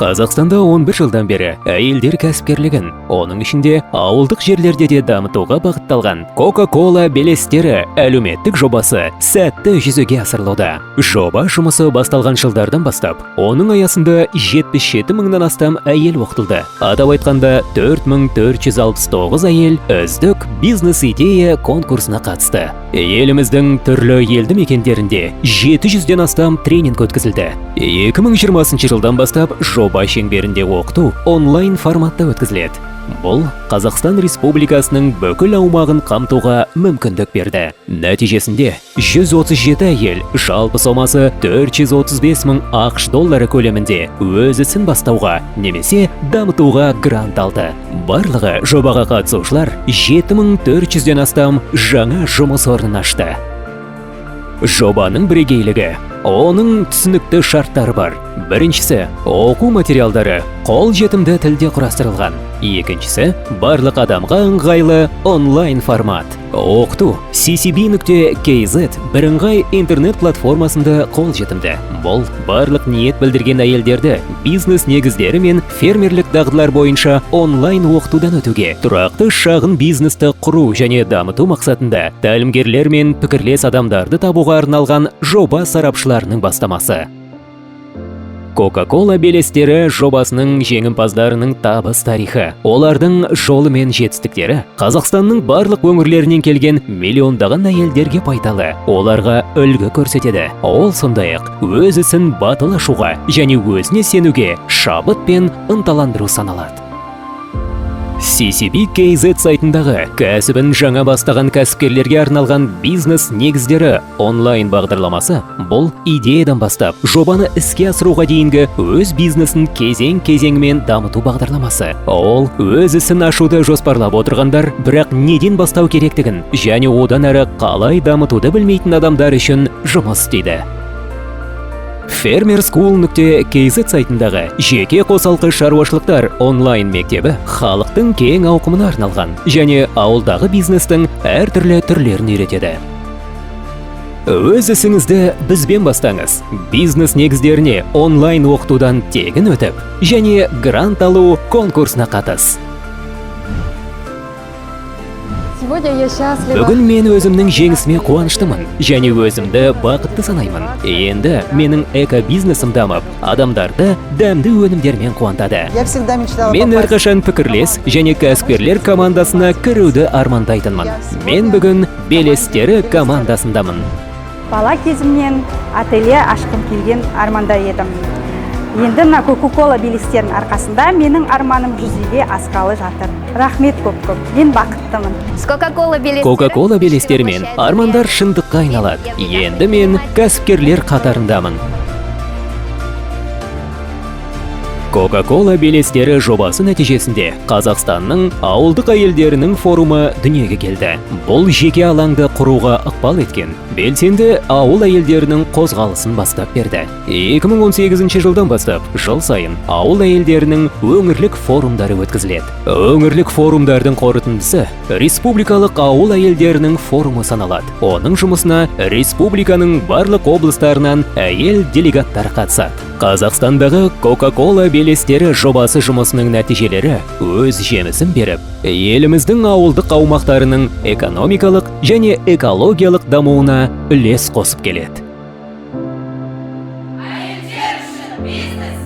Қазақстанда 11 жылдан бері әйелдер кәсіпкерлігін, оның ішінде ауылдық жерлерде де дамытуға бағытталған Coca-Cola белестері әлеуметтік жобасы сәтті жүзеге асырылуда. Жоба жұмысы басталған жылдардан бастап, оның аясында 77 мыңнан астам әйел оқытылды. Атап айтқанда 4469 әйел үздік бизнес-идея конкурсына қатысты. Еліміздің түрлі елді мекендерінде 700-ден астам тренинг өткізілді. 2020 жылдан бастап жоба шеңберінде оқыту онлайн форматта өткізіледі. Бұл Қазақстан Республикасының бүкіл аумағын қамтуға мүмкіндік берді. Нәтижесінде 137 әйел жалпы сомасы 435 мың ақш доллары көлемінде өз ісін бастауға немесе дамытуға грант алды. Барлығы жобаға қатысушылар 7400-ден астам жаңа жұмыс орнын ашты. Жобаның бірегейлігі оның түсінікті шарттары бар. Біріншісі, оқу материалдары қол жетімді тілде құрастырылған. Екіншісі, барлық адамға ыңғайлы онлайн формат. Оқыту ccb.kz бірыңғай интернет платформасында қол жетімді. Бұл барлық ниет білдірген әйелдерді бизнес негіздері мен фермерлік дағдылар бойынша онлайн оқытудан өтуге, тұрақты шағын бизнесті құру және дамыту мақсатында тәлімгерлер мен пікірлес адамдарды табуға арналған жоба сарапшыларының бастамасы. Coca-Cola белестері жобасының жеңімпаздарының табыс тарихы. Олардың жолы мен жетістіктері Қазақстанның барлық өңірлерінен келген миллиондаған әйелдерге пайдалы. Оларға үлгі көрсетеді. Ол сондай-ақ өз ісін батыл ашуға және өзіне сенуге шабыт пен ынталандыру саналады. ccb.kz сайтындағы кәсібін жаңа бастаған кәсіпкерлерге арналған бизнес негіздері онлайн бағдарламасы бұл идеядан бастап жобаны іске асыруға дейінгі өз бизнесін кезең-кезеңмен дамыту бағдарламасы. Ол өз ісін ашуды жоспарлап отырғандар, бірақ неден бастау керектігін және одан әрі қалай дамытуды білмейтін адамдар үшін жұмыс істейді. Farmerschool.kz сайтындағы жеке қосалқы шаруашылықтар онлайн мектебі халықтың кең ауқымына арналған және ауылдағы бизнестің әртүрлі түрлерін үйретеді. Өз ісіңізді бізбен бастаңыз. Бизнес негіздеріне онлайн оқытудан тегін өтіп, және грант алу конкурсына қатыс. Бүгін мен өзімнің жеңісіме қуаныштымын және өзімді бақытты санаймын. Енді менің эко-бизнесім дамып, адамдарды дәмді өнімдермен қуантады. Мен әрқашан пікірлес және кәсіпкерлер командасына кіруді армандайтынмын. Мен бүгін белестері командасындамын. Бала кезімнен ателье ашқым келген арманда едім. Енді мына Coca-Cola белестерінің арқасында менің арманым жүзеге асқалы жатыр. Рахмет көп-көп. Мен бақыттымын. Coca-Cola белестерімен армандар шындыққа айналады. Енді мен кәсіпкерлер қатарындамын. Coca-Cola белестері жобасы нәтижесінде Қазақстанның ауылдық әйелдерінің форумы дүниеге келді. Бұл жеке алаңды құруға ықпал еткен белсенді ауыл әйелдерінің қозғалысын бастап берді. 2018 жылдан бастап жыл сайын ауыл әйелдерінің өңірлік форумдары өткізіледі. Өңірлік форумдардың қорытындысы республикалық ауыл әйелдерінің форумы саналады. Оның жұмысына республиканың барлық облыстарынан әйел делегаттар қатысады. Қазақстандағы Coca-Cola белестері жобасы жұмысының нәтижелері өз жемісін беріп, еліміздің ауылдық аумақтарының экономикалық және экологиялық дамуына үлес қосып келеді. Әйелдер үшін бизнес